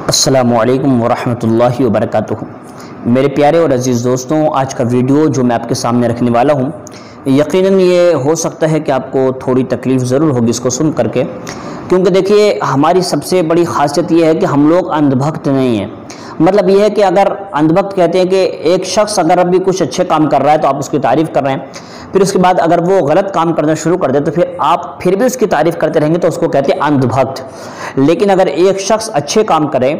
अस्सलामुअलैकुम वरहमतुल्लाहि वबरकातुहू। मेरे प्यारे और अज़ीज़ दोस्तों, आज का वीडियो जो मैं आपके सामने रखने वाला हूँ, यकीनन ये हो सकता है कि आपको थोड़ी तकलीफ़ ज़रूर होगी इसको सुन करके, क्योंकि देखिए हमारी सबसे बड़ी ख़ासियत ये है कि हम लोग अंधभक्त नहीं हैं। मतलब ये है कि अगर अंधभक्त कहते हैं कि एक शख्स अगर अभी कुछ अच्छे काम कर रहा है तो आप उसकी तारीफ़ कर रहे हैं, फिर उसके बाद अगर वो गलत काम करना शुरू कर दे तो फिर आप फिर भी उसकी तारीफ़ करते रहेंगे, तो उसको कहते हैं अंधभक्त। लेकिन अगर एक शख्स अच्छे काम करे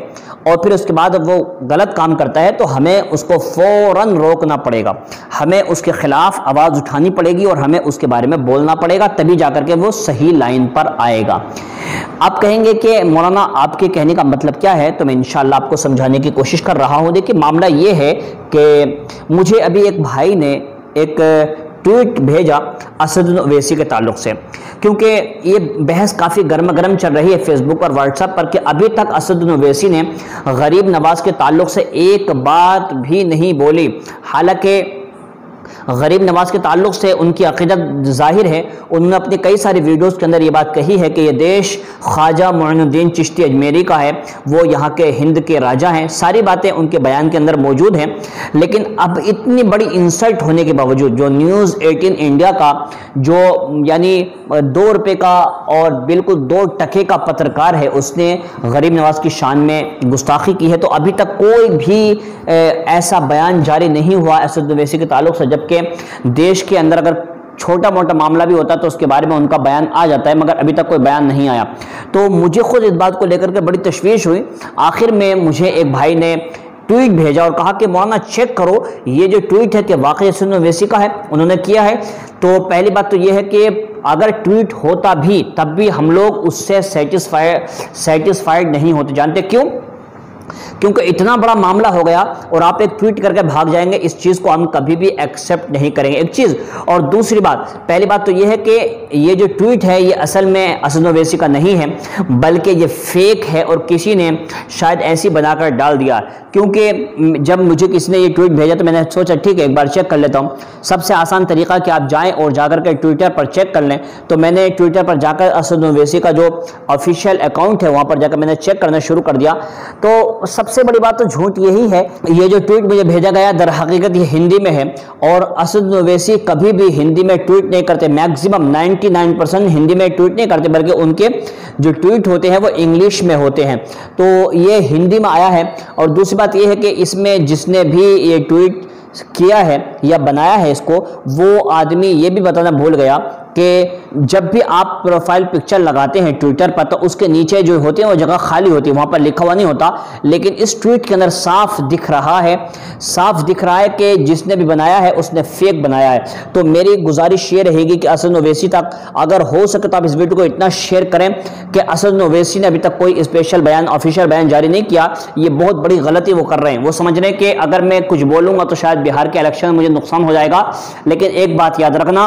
और फिर उसके बाद वो गलत काम करता है तो हमें उसको फ़ौरन रोकना पड़ेगा, हमें उसके खिलाफ आवाज़ उठानी पड़ेगी और हमें उसके बारे में बोलना पड़ेगा, तभी जाकर के वो सही लाइन पर आएगा। आप कहेंगे कि मौलाना आपके कहने का मतलब क्या है, तो मैं इंशाअल्लाह आपको समझाने की कोशिश कर रहा हूँ। देखिए मामला ये है कि मुझे अभी एक भाई ने एक ट्वीट भेजा असदुद्दीन ओवैसी के ताल्लुक से, क्योंकि ये बहस काफ़ी गर्मा गर्म चल रही है फेसबुक और व्हाट्सएप पर कि अभी तक असदुद्दीन ओवैसी ने गरीब नवाज के ताल्लुक से एक बात भी नहीं बोली। हालांकि गरीब नवाज के ताल्लुक से उनकी अक़ीदत ज़ाहिर है, उन्होंने अपने कई सारे वीडियोस के अंदर ये बात कही है कि ये देश ख्वाजा मोइनुद्दीन चिश्ती अजमेरी का है, वो यहाँ के हिंद के राजा हैं। सारी बातें उनके बयान के अंदर मौजूद हैं। लेकिन अब इतनी बड़ी इंसल्ट होने के बावजूद जो न्यूज़ 18 इंडिया का जो यानी 2 रुपये का और बिल्कुल 2 टके का पत्रकार है, उसने गरीब नवाज की शान में गुस्ताखी की है, तो अभी तक कोई भी ऐसा बयान जारी नहीं हुआ असदुद्दीन ओवैसी के ताल्लुक से। जबकि देश के अंदर अगर छोटा मोटा मामला भी होता तो उसके बारे में उनका बयान आ जाता है, मगर अभी तक कोई बयान नहीं आया। तो मुझे खुद इस बात को लेकर के बड़ी तशवीश हुई। आखिर में मुझे एक भाई ने ट्वीट भेजा और कहा कि मौलाना चेक करो ये जो ट्वीट है कि वाकई असदुद्दीन ओवैसी का है, उन्होंने किया है। तो पहली बात तो ये है कि अगर ट्वीट होता भी तब भी हम लोग उससे सेटिस्फाइड नहीं होते। जानते क्यों? क्योंकि इतना बड़ा मामला हो गया और आप एक ट्वीट करके भाग जाएंगे, इस चीज़ को हम कभी भी एक्सेप्ट नहीं करेंगे, एक चीज़। और दूसरी बात, पहली बात तो यह है कि ये जो ट्वीट है ये असल में असदुद्दीन ओवैसी का नहीं है, बल्कि ये फेक है और किसी ने शायद ऐसी बनाकर डाल दिया। क्योंकि जब मुझे किसी ने ये ट्वीट भेजा तो मैंने सोचा ठीक है एक बार चेक कर लेता हूँ। सबसे आसान तरीका कि आप जाएँ और जाकर के ट्विटर पर चेक कर लें। तो मैंने ट्विटर पर जाकर असदुद्दीन ओवैसी का जो ऑफिशियल अकाउंट है वहाँ पर जाकर मैंने चेक करना शुरू कर दिया। तो सबसे बड़ी बात तो झूठ यही है, ये जो ट्वीट मुझे भेजा गया दर हकीकत ये हिंदी में है और असदुद्दीन ओवैसी कभी भी हिंदी में ट्वीट नहीं करते। मैक्सिमम 99% हिंदी में ट्वीट नहीं करते, बल्कि उनके जो ट्वीट होते हैं वो इंग्लिश में होते हैं। तो ये हिंदी में आया है। और दूसरी बात ये है कि इसमें जिसने भी ये ट्वीट किया है या बनाया है इसको, वो आदमी ये भी बताना भूल गया कि जब भी आप प्रोफाइल पिक्चर लगाते हैं ट्विटर पर तो उसके नीचे जो होते हैं वो जगह खाली होती है, वहाँ पर लिखा हुआ नहीं होता। लेकिन इस ट्वीट के अंदर साफ दिख रहा है कि जिसने भी बनाया है उसने फेक बनाया है। तो मेरी गुजारिश ये रहेगी कि असदुद्दीन ओवैसी तक अगर हो सके तो आप इस वीडियो को इतना शेयर करें कि असदुद्दीन ओवैसी ने अभी तक कोई स्पेशल बयान, ऑफिशियल बयान जारी नहीं किया। ये बहुत बड़ी गलती वो कर रहे हैं। वो समझ रहे हैं कि अगर मैं कुछ बोलूँगा तो शायद बिहार के इलेक्शन में मुझे नुकसान हो जाएगा। लेकिन एक बात याद रखना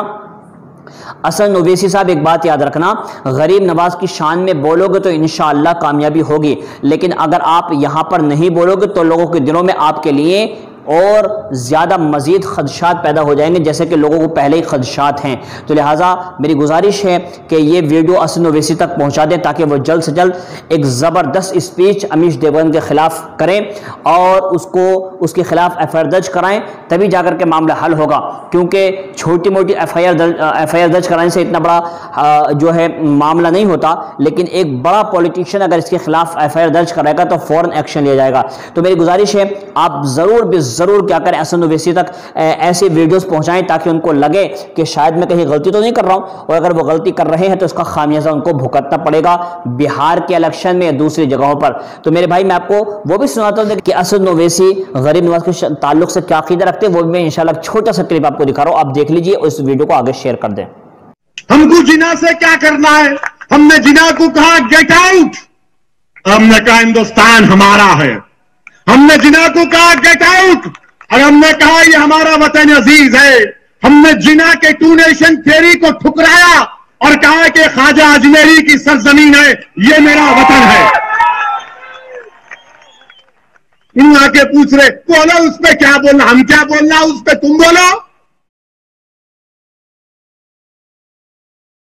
असदुद्दीन ओवैसी साहब, एक बात याद रखना, गरीब नवाज की शान में बोलोगे तो इंशाअल्लाह कामयाबी होगी। लेकिन अगर आप यहां पर नहीं बोलोगे तो लोगों के दिलों में आपके लिए और ज़्यादा मज़ीद खदशात पैदा हो जाएंगे, जैसे कि लोगों को पहले ही खदशात हैं। तो लिहाजा मेरी गुजारिश है कि ये वीडियो असदुद्दीन ओवैसी तक पहुंचा दें ताकि वो जल्द से जल्द एक ज़बरदस्त स्पीच अमीश देवगन के ख़िलाफ़ करें और उसके ख़िलाफ़ FIR दर्ज कराएं, तभी जाकर के मामला हल होगा। क्योंकि छोटी मोटी FIR दर्ज कराने से इतना बड़ा जो है मामला नहीं होता, लेकिन एक बड़ा पॉलिटिशियन अगर इसके खिलाफ FIR दर्ज कराएगा तो फ़ौरन एक्शन लिया जाएगा। तो मेरी गुजारिश है आप ज़रूर क्या करें, असदुद्दीन ओवैसी तक ऐसे वीडियोस पहुंचाएं ताकि उनको लगे कि शायद मैं कहीं गलती तो नहीं कर रहा हूं, और अगर वो गलती कर रहे हैं तो इसका खामियाजा उनको भुगतना पड़ेगा बिहार के इलेक्शन में या दूसरी जगहों पर। तो मेरे भाई मैं आपको वो भी सुनाता हूं कि असदुद्दीन ओवैसी गरीब नवाज के ताल्लुक से क्या अकीदा रखते हैं, वो भी मैं इंशाल्लाह छोटा सा क्लिप आपको दिखा रहा हूं, आप देख लीजिए और इस वीडियो को आगे शेयर कर दें। हमको जिना से क्या करना है? हमने जिना को कहा गेट आउट, हमने कहा हिंदुस्तान हमारा है। हमने जिना को कहा गेट आउट और हमने कहा ये हमारा वतन अजीज है। हमने जिना के 2 नेशन थ्योरी को ठुकराया और कहा कि ख्वाजा अजमेरी की सरजमीन है, ये मेरा वतन है। इन आके पूछ रहे बोलो उस पे क्या बोलना, हम क्या बोलना उस पे, तुम बोलो।